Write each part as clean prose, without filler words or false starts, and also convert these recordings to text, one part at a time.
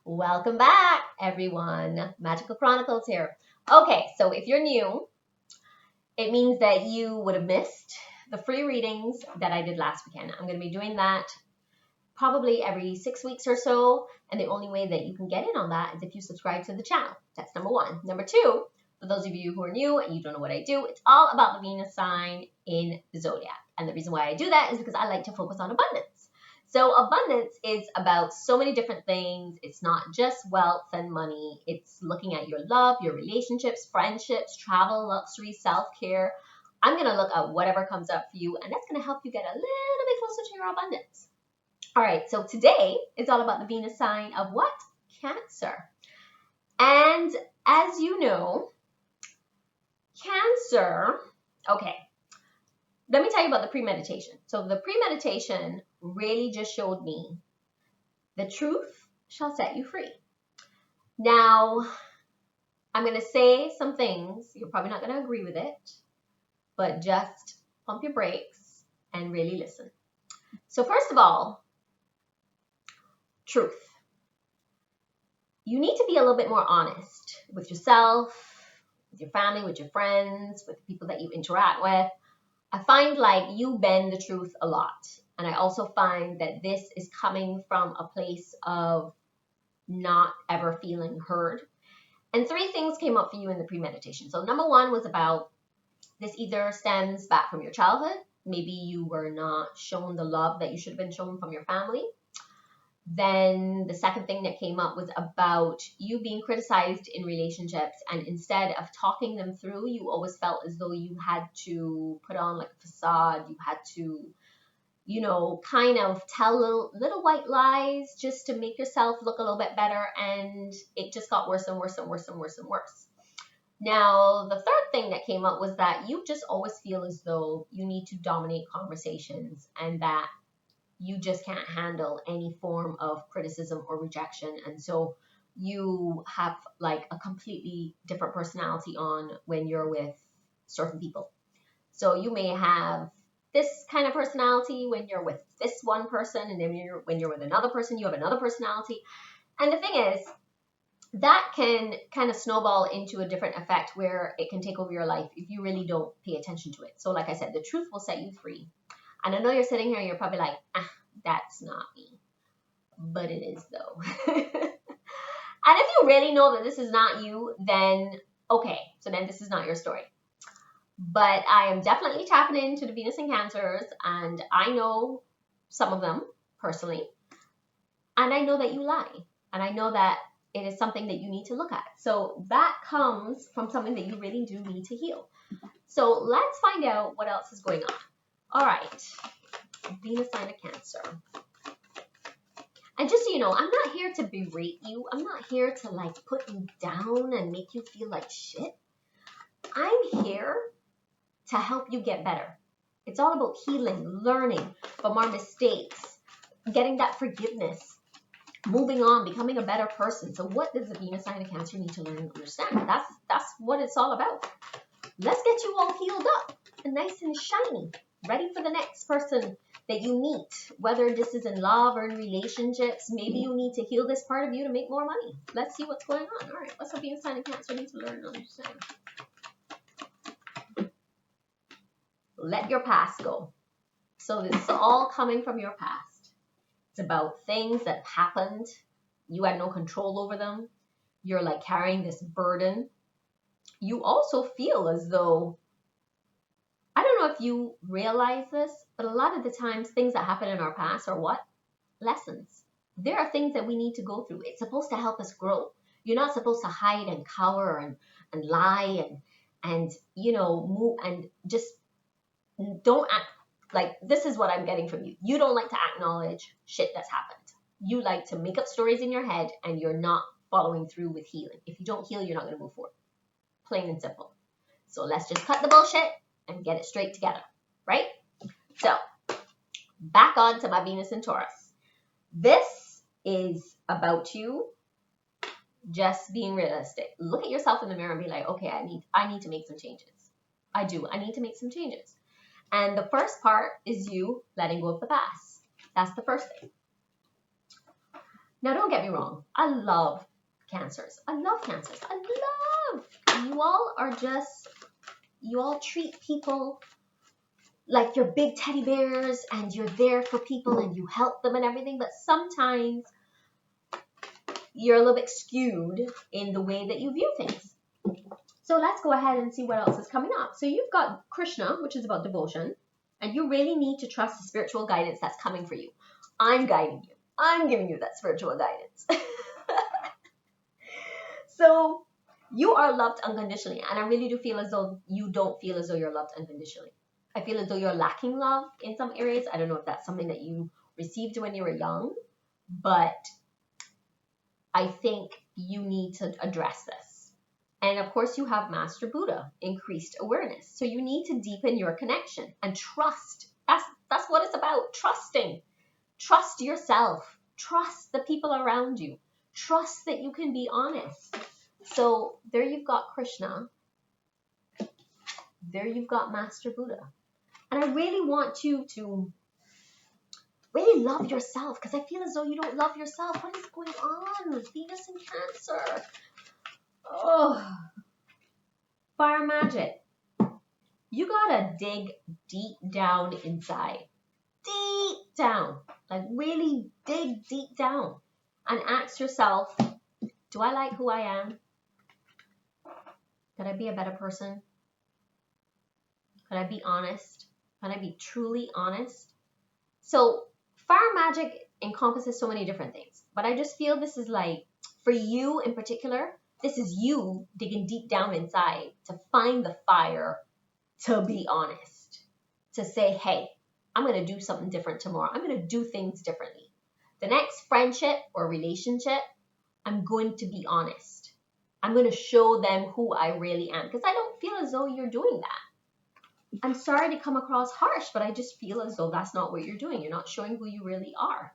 Welcome back, everyone. Magical Chronicles here. Okay, so if you're new, it means that you would have missed the free readings that I did last weekend. I'm going to be doing that probably every 6 weeks or so, and the only way that you can get in on that is if you subscribe to the channel. That's number one. Number two, for those of you who are new and you don't know what I do, it's all about the Venus sign in the zodiac. And the reason why I do that is because I like to focus on abundance. So abundance is about so many different things. It's not just wealth and money. It's looking at your love, your relationships, friendships, travel, luxury, self-care. I'm going to look at whatever comes up for you, and that's going to help you get a little bit closer to your abundance. All right, so today is all about the Venus sign of what? Cancer. And as you know, Cancer, okay, let me tell you about the premeditation. So the premeditation really just showed me the truth shall set you free. Now, I'm going to say some things. You're probably not going to agree with it, but just pump your brakes and really listen. So first of all, truth. You need to be a little bit more honest with yourself, with your family, with your friends, with the people that you interact with. I find like you bend the truth a lot. And I also find that this is coming from a place of not ever feeling heard. And three things came up for you in the premeditation. So number one was about this either stems back from your childhood. Maybe you were not shown the love that you should have been shown from your family. Then the second thing that came up was about you being criticized in relationships, and instead of talking them through, you always felt as though you had to put on like a facade. You had to, kind of tell little white lies just to make yourself look a little bit better, and it just got worse and worse and worse and worse and worse. Now, the third thing that came up was that you just always feel as though you need to dominate conversations and that you just can't handle any form of criticism or rejection. And so you have like a completely different personality on when you're with certain people. So you may have this kind of personality when you're with this one person, and then when you're with another person, you have another personality. And the thing is, that can kind of snowball into a different effect where it can take over your life if you really don't pay attention to it. So like I said, the truth will set you free. And I know you're sitting here and you're probably like, that's not me. But it is though. And if you really know that this is not you, then okay, so then this is not your story. But I am definitely tapping into the Venus and Cancers, and I know some of them personally. And I know that you lie. And I know that it is something that you need to look at. So that comes from something that you really do need to heal. So let's find out what else is going on. All right, Venus sign of Cancer. And just so you know, I'm not here to berate you. I'm not here to like put you down and make you feel like shit. I'm here to help you get better. It's all about healing, learning from our mistakes, getting that forgiveness, moving on, becoming a better person. So what does the Venus sign of Cancer need to learn and understand? That's what it's all about. Let's get you all healed up and nice and shiny, ready for the next person that you meet, whether this is in love or in relationships. Maybe you need to heal this part of you to make more money. Let's see what's going on. All right, what's the Venus sign of Cancer need to learn and understand? Let your past go. So this is all coming from your past. It's about things that happened. You had no control over them. You're like carrying this burden. You also feel as though, I don't know if you realize this, but a lot of the times things that happen in our past are what? Lessons. There are things that we need to go through. It's supposed to help us grow. You're not supposed to hide and cower and lie and move and just don't act like, this is what I'm getting from you. You don't like to acknowledge shit that's happened. You like to make up stories in your head, and you're not following through with healing. If you don't heal, you're not going to move forward. Plain and simple. So let's just cut the bullshit and get it straight together, right? So back on to my Venus and Taurus. This is about you just being realistic. Look at yourself in the mirror and be like, okay, I need to make some changes. I need to make some changes. And the first part is you letting go of the past. That's the first thing. Now, don't get me wrong. I love Cancers. I love Cancers. I love, you all are just, you all treat people like you're big teddy bears and you're there for people and you help them and everything. But sometimes you're a little bit skewed in the way that you view things. So let's go ahead and see what else is coming up. So you've got Krishna, which is about devotion, and you really need to trust the spiritual guidance that's coming for you. I'm guiding you. I'm giving you that spiritual guidance. So you are loved unconditionally, and I really do feel as though you don't feel as though you're loved unconditionally. I feel as though you're lacking love in some areas. I don't know if that's something that you received when you were young, but I think you need to address this. And of course, you have Master Buddha, increased awareness. So you need to deepen your connection and trust. That's what it's about, trusting. Trust yourself. Trust the people around you. Trust that you can be honest. So there you've got Krishna. There you've got Master Buddha. And I really want you to really love yourself, because I feel as though you don't love yourself. What is going on with Venus and Cancer? Oh, fire magic. You gotta dig deep down inside. Deep down. Like really dig deep down. And ask yourself, do I like who I am? Could I be a better person? Could I be honest? Can I be truly honest? So fire magic encompasses so many different things, but I just feel this is like, for you in particular, this is you digging deep down inside to find the fire, to be honest, to say, hey, I'm going to do something different tomorrow. I'm going to do things differently. The next friendship or relationship, I'm going to be honest. I'm going to show them who I really am, because I don't feel as though you're doing that. I'm sorry to come across harsh, but I just feel as though that's not what you're doing. You're not showing who you really are.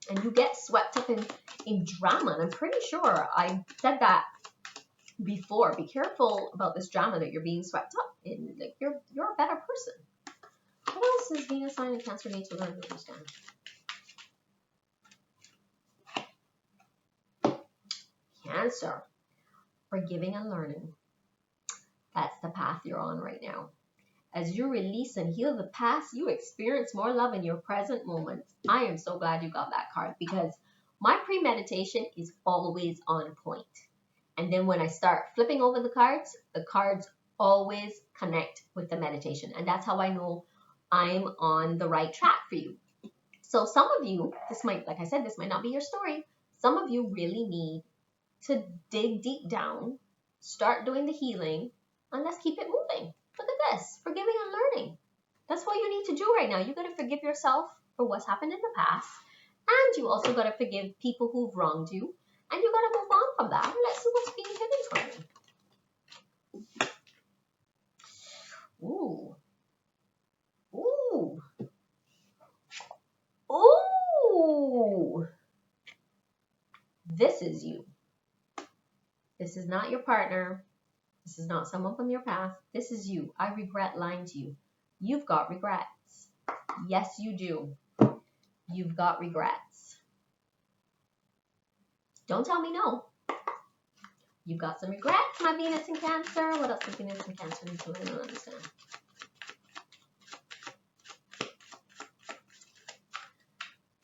And you get swept up in drama. And I'm pretty sure I said that before. Be careful about this drama that you're being swept up in. Like you're a better person. What else is Venus sign and Cancer need to learn to understand? Cancer. Forgiving and learning. That's the path you're on right now. As you release and heal the past, you experience more love in your present moment. I am so glad you got that card, because my premeditation is always on point. And then when I start flipping over the cards always connect with the meditation. And that's how I know I'm on the right track for you. So some of you, this might, like I said, this might not be your story. Some of you really need to dig deep down, start doing the healing, and let's keep it moving. Look at this, forgiving and learning. That's what you need to do right now. You got to forgive yourself for what's happened in the past. And you also got to forgive people who've wronged you. And you got to move on from that. Let's see what's being hidden from you. Ooh. Ooh. Ooh. This is you. This is not your partner. This is not someone from your past. This is you. I regret lying to you. You've got regrets. Yes, you do. You've got regrets. Don't tell me no. You've got some regrets, my Venus in Cancer. What else does Venus in Cancer need to learn and understand?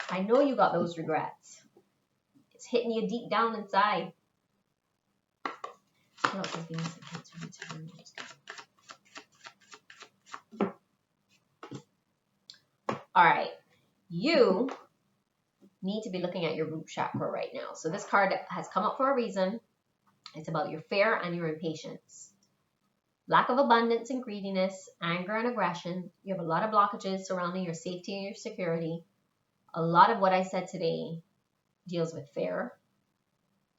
I know you got those regrets. It's hitting you deep down inside. What else does Venus in Cancer need to learn and understand? All right, you need to be looking at your root chakra right now. So this card has come up for a reason. It's about your fear and your impatience. Lack of abundance and greediness, anger and aggression. You have a lot of blockages surrounding your safety and your security. A lot of what I said today deals with fear,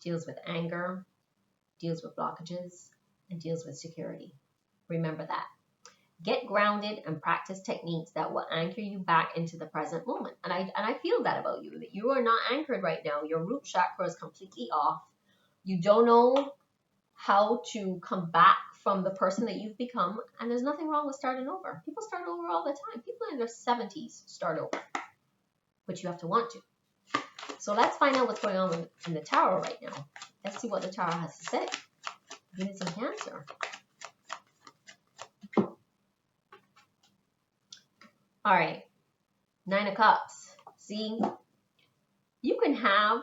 deals with anger, deals with blockages, and deals with security. Remember that. Get grounded and practice techniques that will anchor you back into the present moment. And I feel that about you, that you are not anchored right now. Your root chakra is completely off. You don't know how to come back from the person that you've become. And there's nothing wrong with starting over. People start over all the time. People in their 70s start over. But you have to want to. So let's find out what's going on in the tarot right now. Let's see what the tarot has to say. Venus in Cancer. All right. 9 of Cups. See, you can have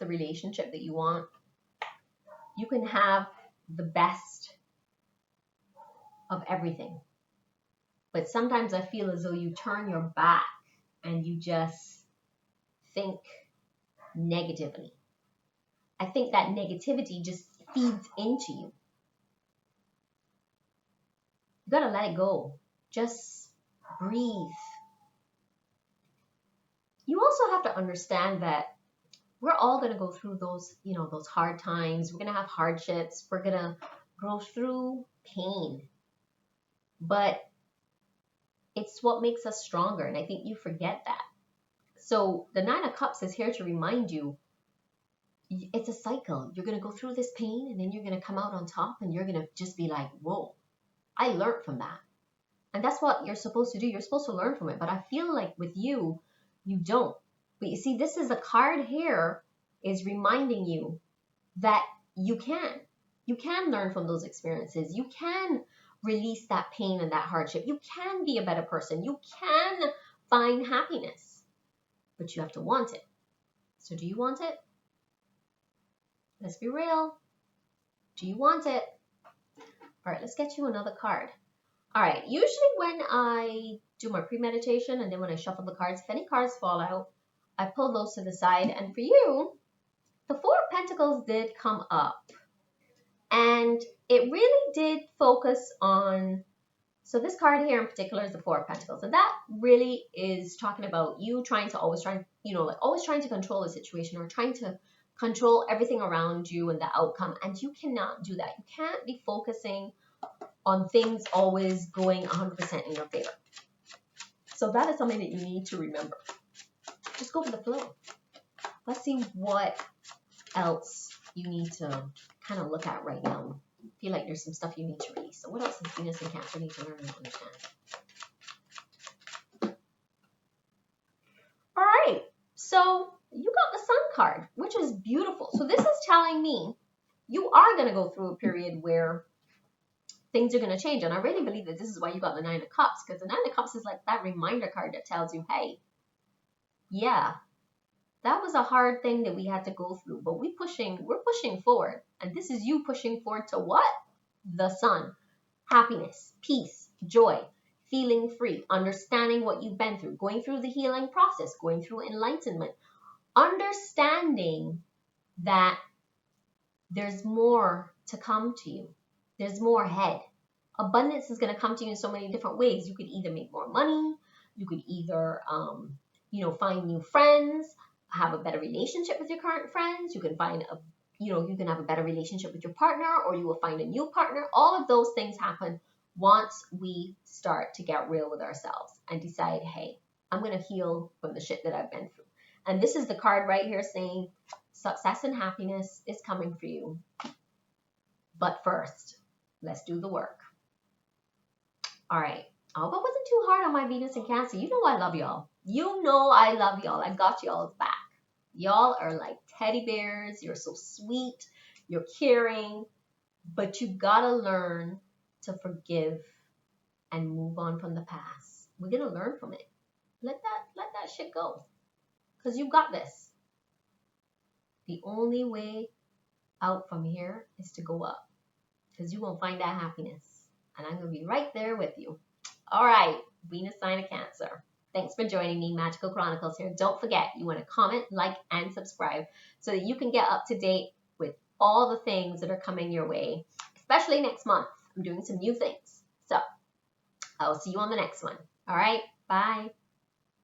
the relationship that you want. You can have the best of everything. But sometimes I feel as though you turn your back and you just think negatively. I think that negativity just feeds into you. You gotta let it go. Just breathe. You also have to understand that we're all gonna go through those, those hard times. We're gonna have hardships. We're gonna go through pain. But it's what makes us stronger, and I think you forget that. So the 9 of Cups is here to remind you, it's a cycle. You're going to go through this pain, and then you're going to come out on top, and you're going to just be like, whoa, I learned from that. And that's what you're supposed to do. You're supposed to learn from it. But I feel like with you, you don't. But you see, this is a card here is reminding you that you can. You can learn from those experiences. You can release that pain and that hardship. You can be a better person. You can find happiness. But you have to want it. So do you want it? Let's be real. Do you want it? All right, let's get you another card. All right, usually when I do my pre-meditation and then when I shuffle the cards, if any cards fall out, I pull those to the side. And for you, the 4 of Pentacles did come up. And it really did focus on, so this card here in particular is the 4 of Pentacles. And that really is talking about you always trying to control the situation or trying to control everything around you and the outcome. And you cannot do that. You can't be focusing on things always going 100% in your favor. So that is something that you need to remember. Just go with the flow. Let's see what else you need to kind of look at right now. I feel like there's some stuff you need to release. So what else does Venus and Cancer need to learn and understand? All right. So you got the Sun card, which is beautiful. So this is telling me you are going to go through a period where things are going to change. And I really believe that this is why you got the 9 of Cups, because the 9 of Cups is like that reminder card that tells you, hey, yeah, that was a hard thing that we had to go through, but we're pushing forward. And this is you pushing forward to what? The Sun. Happiness, peace, joy, feeling free, understanding what you've been through, going through the healing process, going through enlightenment, understanding that there's more to come to you. There's more ahead. Abundance is going to come to you in so many different ways. You could either make more money. You could either, find new friends, have a better relationship with your current friends. You can find you can have a better relationship with your partner, or you will find a new partner. All of those things happen once we start to get real with ourselves and decide, hey, I'm going to heal from the shit that I've been through. And this is the card right here saying success and happiness is coming for you. But first, let's do the work. All right. I hope I wasn't too hard on my Venus and Cancer. You know I love y'all. You know I love y'all. I got y'all's back. Y'all are like teddy bears. You're so sweet. You're caring. But you gotta learn to forgive and move on from the past. We're gonna learn from it. Let that shit go. Because you got this. The only way out from here is to go up. Because you won't find that happiness. And I'm going to be right there with you. All right, Venus sign of Cancer. Thanks for joining me, Magical Chronicles here. Don't forget, you want to comment, like, and subscribe so that you can get up to date with all the things that are coming your way, especially next month. I'm doing some new things. So I'll see you on the next one. All right, bye.